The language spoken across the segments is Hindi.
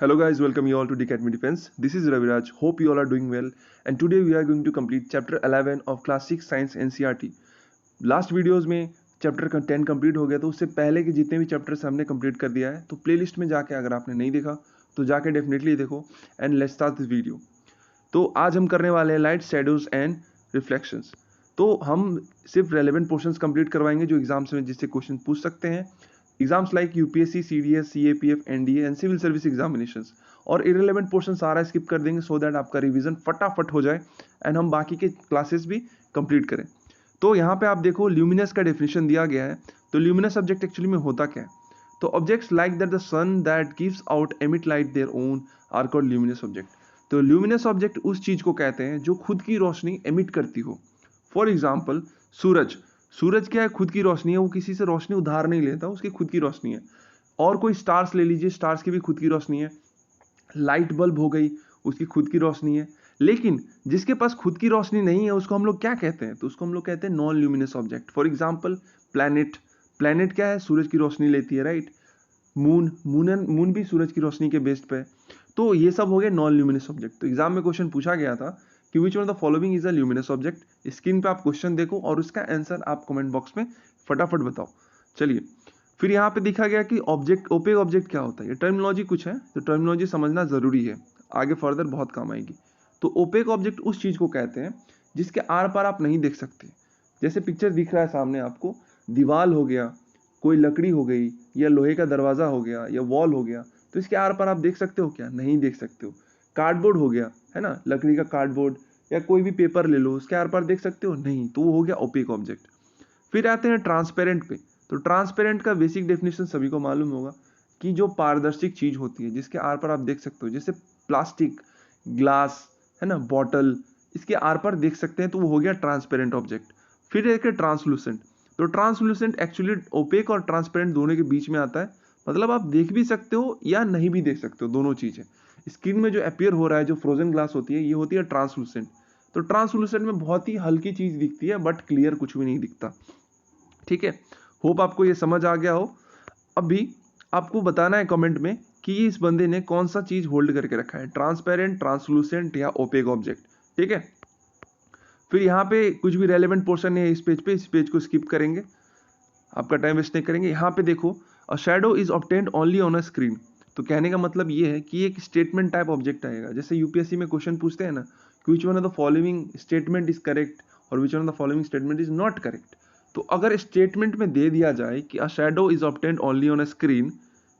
Hello guys, welcome you all to Academy Defense. This is Raviraj. Hope you all are doing well. And today we are going to complete chapter 11 of Class 6 Science NCERT. Last videos में चैप्टर 10 कंप्लीट हो गया, तो उससे पहले के जितने भी चैप्टर्स हमने कंप्लीट कर दिया है, तो प्लेलिस्ट में जाके अगर आपने नहीं देखा तो जाके डेफिनेटली देखो. And let's start this video. तो आज हम करने वाले हैं लाइट, शैडोज एंड रिफ्लेक्शंस. तो हम सिर्फ रेलेवेंट पोर्शंस कंप्लीट करवाएंगे जो एग्जाम्स में जिससे क्वेश्चन पूछ सकते हैं. Exams like UPSC, CDS, CAPF, NDA and civil service examinations. और इरेलेवेंट पोर्शन सारा स्किप कर देंगे सो दैट आपका रिवीजन फटाफट हो जाए एंड हम बाकी के क्लासेस भी कंप्लीट करें. तो यहाँ पे आप देखो ल्यूमिनस का डेफिनेशन दिया गया है. तो ल्यूमिनस ऑब्जेक्ट एक्चुअली में होता क्या है? तो objects like that the sun that gives out emit light their own are called luminous object. तो ल्यूमिनस ऑब्जेक्ट उस चीज को कहते हैं जो खुद की रोशनी एमिट करती हो. फॉर एग्जाम्पल सूरज. सूरज क्या है? खुद की रोशनी है, वो किसी से रोशनी उधार नहीं लेता, उसकी खुद की रोशनी है. और कोई स्टार्स ले लीजिए, स्टार्स की भी खुद की रोशनी है. लाइट बल्ब हो गई, उसकी खुद की रोशनी है. लेकिन जिसके पास खुद की रोशनी नहीं है उसको हम लोग क्या कहते हैं? तो उसको हम लोग कहते हैं non luminous object. For example planet. Planet क्या है? सूरज की रोशनी लेती है, राइट. मून भी सूरज की रोशनी के बेस पे है. तो ये सब हो गए नॉन ल्यूमिनस ऑब्जेक्ट. तो एग्जाम में क्वेश्चन पूछा गया था कि विच one of the following is a luminous object. Screen पे आप क्वेश्चन देखो और उसका आंसर आप कमेंट बॉक्स में फटाफट बताओ. चलिए, फिर यहाँ पे देखा गया कि ऑब्जेक्ट, ओपेक ऑब्जेक्ट क्या होता है. ये टर्मिनोलॉजी कुछ है, तो टर्मिनोलॉजी समझना जरूरी है, आगे फर्दर बहुत काम आएगी. तो ओपेक ऑब्जेक्ट उस चीज को कहते हैं जिसके आर पार आप नहीं देख सकते. जैसे पिक्चर दिख रहा है सामने आपको, दीवार हो गया, कोई लकड़ी हो गई, या लोहे का दरवाजा हो गया, या वॉल हो गया. तो इसके आर पार आप देख सकते हो क्या? नहीं देख सकते हो. कार्डबोर्ड हो गया, है ना, लकड़ी का कार्डबोर्ड, या कोई भी पेपर ले लो, उसके आर पार देख सकते हो? नहीं. तो वो हो गया ओपेक ऑब्जेक्ट. फिर आते हैं ट्रांसपेरेंट पे. तो ट्रांसपेरेंट का बेसिक डेफिनेशन सभी को मालूम होगा कि जो पारदर्शिक चीज होती है जिसके आर पार आप देख सकते हो, जैसे प्लास्टिक, ग्लास, है ना, बॉटल, इसके आर पार देख सकते हैं, तो वो हो गया ट्रांसपेरेंट ऑब्जेक्ट. फिर एक ट्रांसलूसेंट. तो ट्रांसलूसेंट एक्चुअली ओपेक और ट्रांसपेरेंट दोनों के बीच में आता है. मतलब आप देख भी सकते हो या नहीं भी देख सकते हो, दोनों चीजें. स्क्रीन में जो अपीयर हो रहा है, जो फ्रोजन ग्लास होती है, ये होती है ट्रांसलूसेंट. तो ट्रांसलूसेंट में बहुत ही हल्की चीज दिखती है बट क्लियर कुछ भी नहीं दिखता. ठीक है, होप आपको ये समझ आ गया हो. अभी आपको बताना है कमेंट में कि इस बंदे ने कौन सा चीज होल्ड करके रखा है, ट्रांसपेरेंट, ट्रांसलूसेंट या ओपेक ऑब्जेक्ट. ठीक है, फिर यहाँ पे कुछ भी रेलेवेंट पोर्शन है इस पेज पे, इस पेज को स्किप करेंगे, आपका टाइम वेस्ट नहीं करेंगे. यहाँ पे देखो, अ shadow is obtained only on a screen. तो कहने का मतलब ये है कि एक स्टेटमेंट टाइप ऑब्जेक्ट आएगा. जैसे यूपीएससी में क्वेश्चन पूछते हैं ना, which one of the following statement is correct और which one of the following statement is not correct. तो अगर स्टेटमेंट में दे दिया जाए कि a shadow is obtained only on a screen,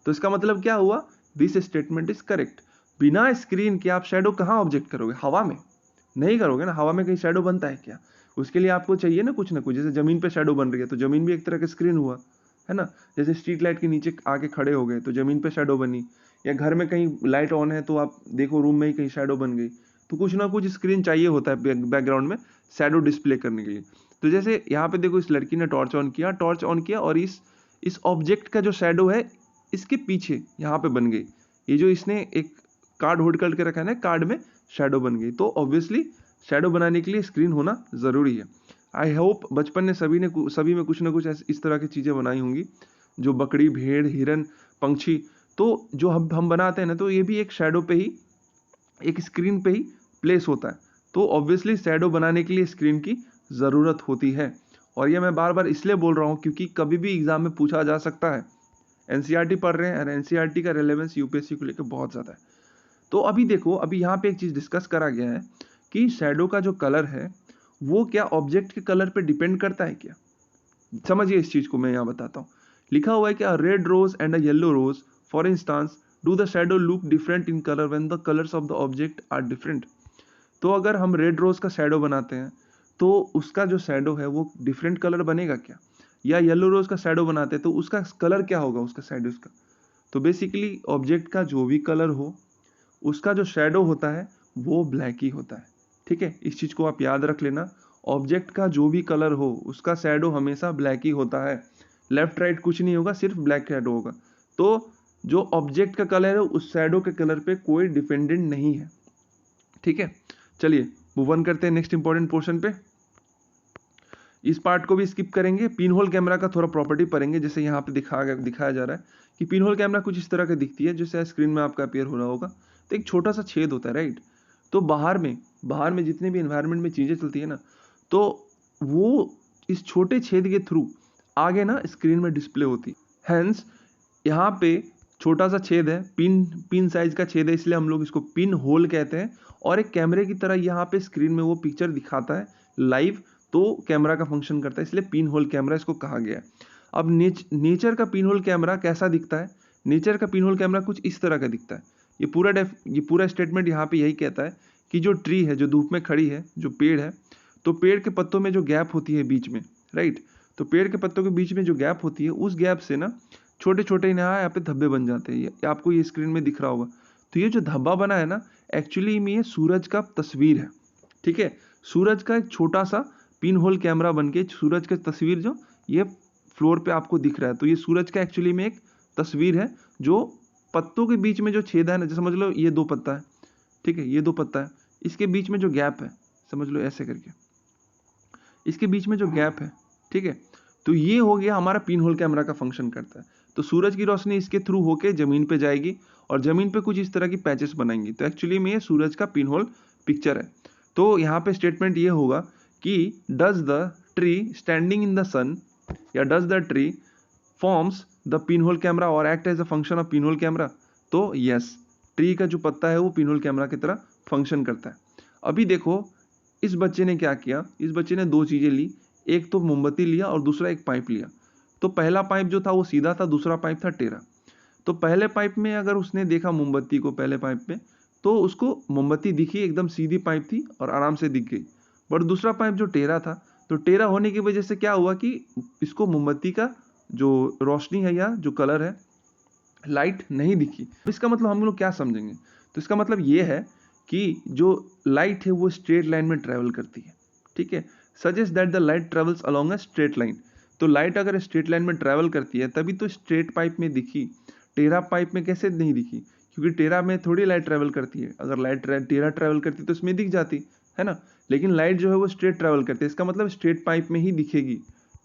तो इसका मतलब क्या हुआ? This statement is correct. बिना स्क्रीन के आप शैडो कहाँ ऑब्जेक्ट करोगे? हवा में नहीं करोगे ना. हवा में कहीं शैडो बनता है क्या? उसके लिए आपको चाहिए ना कुछ ना कुछ. जैसे जमीन पे शैडो बन रही है तो जमीन भी एक तरह का स्क्रीन हुआ, है ना. जैसे स्ट्रीट लाइट के नीचे आके खड़े हो गए तो जमीन पे शैडो बनी. या घर में कहीं लाइट ऑन है तो आप देखो रूम में ही कहीं शैडो बन गई. तो कुछ ना कुछ स्क्रीन चाहिए होता है बैकग्राउंड में शैडो डिस्प्ले करने के लिए. तो जैसे यहाँ पे देखो, इस लड़की ने टॉर्च ऑन किया और इस ऑब्जेक्ट का जो शैडो है इसके पीछे यहाँ पे बन गई. ये जो इसने एक कार्ड होल्ड करके रखा है ना, कार्ड में शैडो बन गई. तो ऑब्वियसली शैडो बनाने के लिए स्क्रीन होना जरूरी है. आई होप बचपन में सभी में कुछ ना कुछ इस तरह की चीजें बनाई होंगी, जो बकरी, भेड़, हिरन, पंछी. तो जो हम बनाते हैं ना, तो ये भी एक शैडो पे ही, एक स्क्रीन पे ही प्लेस होता है. तो ऑब्वियसली शैडो बनाने के लिए स्क्रीन की जरूरत होती है. और ये मैं बार बार इसलिए बोल रहा हूँ क्योंकि कभी भी एग्जाम में पूछा जा सकता है. एनसीईआरटी पढ़ रहे हैं और एनसीईआरटी का रेलेवेंस यूपीएससी को लेकर बहुत ज्यादा है. तो अभी देखो, अभी यहाँ पे एक चीज डिस्कस करा गया है कि शैडो का जो कलर है वो क्या ऑब्जेक्ट के कलर पे डिपेंड करता है क्या? समझिए इस चीज को, मैं यहाँ बताता हूँ. लिखा हुआ है कि red rose and a yellow rose for instance do the shadow look different in colour when the colours of the object are different. तो अगर हम रेड रोज का शैडो बनाते हैं तो उसका जो शैडो है वो डिफरेंट कलर बनेगा क्या? या येलो रोज का शैडो बनाते हैं तो उसका कलर क्या होगा, उसका शैडो का? तो बेसिकली ऑब्जेक्ट का जो भी कलर हो उसका जो शैडो होता है वो ब्लैक ही होता है. ठीक है, इस चीज को आप याद रख लेना. ऑब्जेक्ट का जो भी कलर हो उसका शैडो हमेशा ब्लैक ही होता है. लेफ्ट राइट कुछ नहीं होगा, सिर्फ ब्लैक शैडो होगा. तो जो ऑब्जेक्ट का कलर है उस शैडो के कलर पे कोई डिपेंडेंट नहीं है. ठीक है, चलिए मूव ऑन करते हैं नेक्स्ट इंपॉर्टेंट पोर्शन पे. इस पार्ट को भी स्किप करेंगे। पिन होल कैमरा का थोड़ा प्रॉपर्टी पढ़ेंगे। जैसे यहाँ पे दिखाया जा रहा है कि पिन होल कैमरा कुछ इस तरह का दिखती है, जैसे स्क्रीन में आपका अपीयर हो रहा होगा। तो एक छोटा सा छेद होता है, राइट। तो बाहर में जितने भी एनवायरनमेंट में चीज़ें चलती है ना, तो वो इस छोटे छेद के थ्रू आगे ना स्क्रीन में डिस्प्ले होती है। हैंस यहाँ पे छोटा सा छेद है, पिन साइज का छेद है, इसलिए हम लोग इसको पिन होल कहते हैं। और एक कैमरे की तरह यहाँ पे स्क्रीन में वो पिक्चर दिखाता है लाइव, तो कैमरा का फंक्शन करता है, इसलिए पिन होल कैमरा इसको कहा गया है। अब नेचर का पिन होल कैमरा कैसा दिखता है? नेचर का पिन होल कैमरा कुछ इस तरह का दिखता है। ये पूरा स्टेटमेंट यहाँ पे यही कहता है कि जो ट्री है, जो धूप में खड़ी है, जो पेड़ है, तो पेड़ के पत्तों में जो गैप होती है बीच में, राइट, तो पेड़ के पत्तों के बीच में जो गैप होती है, उस गैप से ना छोटे छोटे यहाँ पे धब्बे बन जाते हैं। ये आपको ये स्क्रीन में दिख रहा होगा। तो ये जो धब्बा बना है ना, एक्चुअली में ये सूरज का तस्वीर है, ठीक है। सूरज का एक छोटा सा पिन होल कैमरा बन के सूरज की तस्वीर जो ये फ्लोर पे आपको दिख रहा है, तो ये सूरज का एक्चुअली में एक तस्वीर है। जो पत्तों के बीच में जो छेद है ना, जैसे समझ लो ये 2 पत्ता है, ठीक है, ये 2 पत्ता है, इसके बीच में जो गैप है, समझ लो ऐसे करके, इसके बीच में जो गैप है, ठीक है, तो ये हो गया हमारा पिन होल कैमरा का फंक्शन करता है। तो सूरज की रोशनी इसके थ्रू होके जमीन पे जाएगी और जमीन पे कुछ इस तरह की पैचेस बनाएंगी, तो एक्चुअली में ये सूरज का पिन होल पिक्चर है। तो यहाँ पे स्टेटमेंट ये होगा कि does the tree standing in the sun, या does the tree forms the pin whole camera और act as a function of pin whole camera. तो यस, ट्री का जो पत्ता है वो पिन होल कैमरा की तरह फंक्शन करता है। अभी देखो इस बच्चे ने क्या किया, इस बच्चे ने 2 चीजें ली, एक तो मोमबत्ती लिया और दूसरा एक पाइप लिया। तो पहला पाइप जो था वो सीधा था, दूसरा पाइप था टेढ़ा। तो पहले पाइप में अगर उसने देखा मोमबत्ती को, पहले पाइप में, तो उसको मोमबत्ती दिखी, एकदम सीधी पाइप थी और आराम से दिख गई। बट दूसरा पाइप जो टेढ़ा था, तो टेढ़ा होने की वजह से क्या हुआ कि इसको मोमबत्ती का जो रोशनी है या जो कलर है, लाइट नहीं दिखी। इसका मतलब हम लोग क्या समझेंगे? तो इसका मतलब ये है कि जो लाइट है वो स्ट्रेट लाइन में ट्रेवल करती है, ठीक है। Suggest that the light travels along a straight line. तो लाइट अगर स्ट्रेट लाइन में ट्रेवल करती है तभी तो स्ट्रेट पाइप में दिखी, टेढ़ा पाइप में कैसे नहीं दिखी? क्योंकि टेढ़ा में थोड़ी लाइट ट्रेवल करती है। अगर लाइट टेढ़ा ट्रेवल करती तो इसमें दिख जाती है ना, लेकिन लाइट जो है वो स्ट्रेट ट्रेवल करती है, इसका मतलब स्ट्रेट पाइप में ही दिखेगी,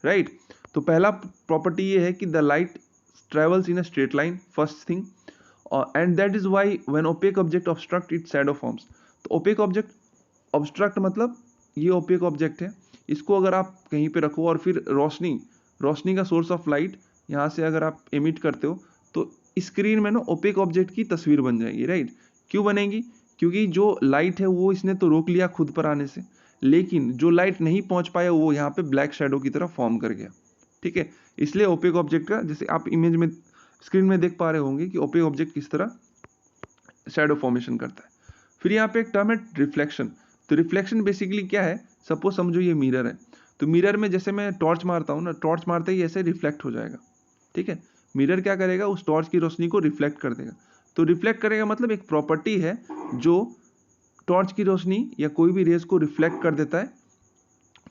राइट। तो पहला प्रॉपर्टी ये है कि the light travels in a straight line, first thing, and that is why when opaque object obstruct its shadow forms। तो opaque object, obstruct मतलब ये opaque object है, इसको अगर आप कहीं पे रखो और फिर रोशनी का सोर्स ऑफ लाइट यहाँ से अगर आप एमिट करते हो तो स्क्रीन में ना ओपेक ऑब्जेक्ट की तस्वीर बन जाएगी, राइट। क्यों बनेगी? क्योंकि जो लाइट है वो इसने तो रोक लिया खुद पर आने से, लेकिन जो लाइट नहीं पहुंच पाया वो यहाँ पे ब्लैक शेडो की तरह फॉर्म कर गया, ठीक है। इसलिए ओपेक ऑब्जेक्ट का, जैसे आप इमेज में स्क्रीन में देख पा रहे होंगे कि ओपेक ऑब्जेक्ट किस तरह शैडो फॉर्मेशन करता है। फिर यहाँ पे एक टर्म है रिफ्लेक्शन। तो रिफ्लेक्शन बेसिकली क्या है? सपोज समझो ये मिरर है, तो मिरर में जैसे मैं टॉर्च मारता हूँ ना, टॉर्च मारते ही ऐसे रिफ्लेक्ट हो जाएगा, ठीक है। मिरर क्या करेगा? उस टॉर्च की रोशनी को रिफ्लेक्ट कर देगा। तो रिफ्लेक्ट करेगा मतलब एक प्रॉपर्टी है जो टॉर्च की रोशनी या कोई भी रेस को रिफ्लेक्ट कर देता है,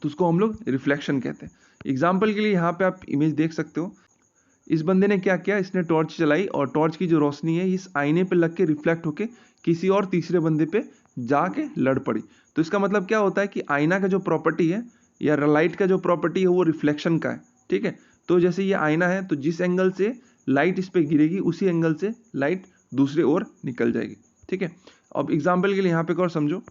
तो उसको हम लोग रिफ्लेक्शन कहते हैं। एग्जाम्पल के लिए यहाँ पे आप इमेज देख सकते हो, इस बंदे ने क्या किया, इसने टॉर्च चलाई और टॉर्च की जो रोशनी है इस आईने पे लग के रिफ्लेक्ट होके किसी और तीसरे बंदे पे जाके लड़ पड़ी। तो इसका मतलब क्या होता है कि आईना का जो प्रॉपर्टी है या लाइट का जो प्रॉपर्टी है वो रिफ्लेक्शन का है, ठीक है। तो जैसे ये आईना है, तो जिस एंगल से लाइट इस पे गिरेगी उसी एंगल से लाइट दूसरे ओर निकल जाएगी, ठीक है। अब एग्जाम्पल के लिए यहाँ पे और समझो,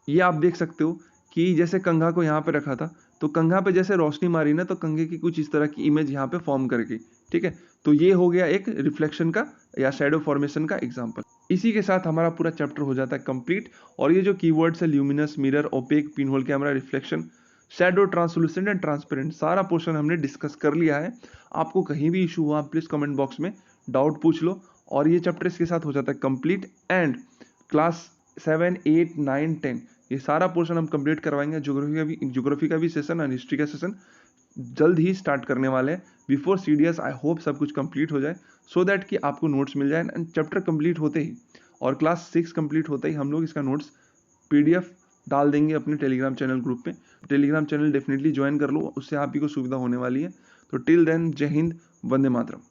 ये आप देख सकते हो कि जैसे कंघा को यहाँ पे रखा था, तो कंघा पे जैसे रोशनी मारी ना, तो कंघे की कुछ इस तरह की इमेज यहाँ पे फॉर्म कर गई, ठीक है। तो ये हो गया एक रिफ्लेक्शन का या शैडो फॉर्मेशन का एग्जांपल। इसी के साथ हमारा पूरा चैप्टर हो जाता है कंप्लीट। और ये जो कीवर्ड्स है luminous, mirror, opaque, pin hole camera, reflection, shadow, translucent and transparent, सारा पोर्शन हमने डिस्कस कर लिया है। आपको कहीं भी इशू हुआ प्लीज कमेंट बॉक्स में डाउट पूछ लो। और ये चैप्टर इसके साथ हो जाता है कंप्लीट। एंड क्लास 7, 8, 9, 10 ये सारा पोर्शन हम कंप्लीट करवाएंगे। ज्योग्राफी का भी सेशन और हिस्ट्री का सेशन जल्द ही स्टार्ट करने वाले हैं। बिफोर सीडीएस आई होप सब कुछ कंप्लीट हो जाए, सो दैट कि आपको नोट्स मिल जाए। एंड चैप्टर कंप्लीट होते ही और क्लास 6 कंप्लीट होते ही हम लोग इसका नोट्स पीडीएफ डाल देंगे अपने टेलीग्राम चैनल ग्रुप पे। टेलीग्राम चैनल डेफिनेटली ज्वाइन कर लो, उससे आप ही को सुविधा होने वाली है। तो टिल देन, जय हिंद, वंदे मातरम।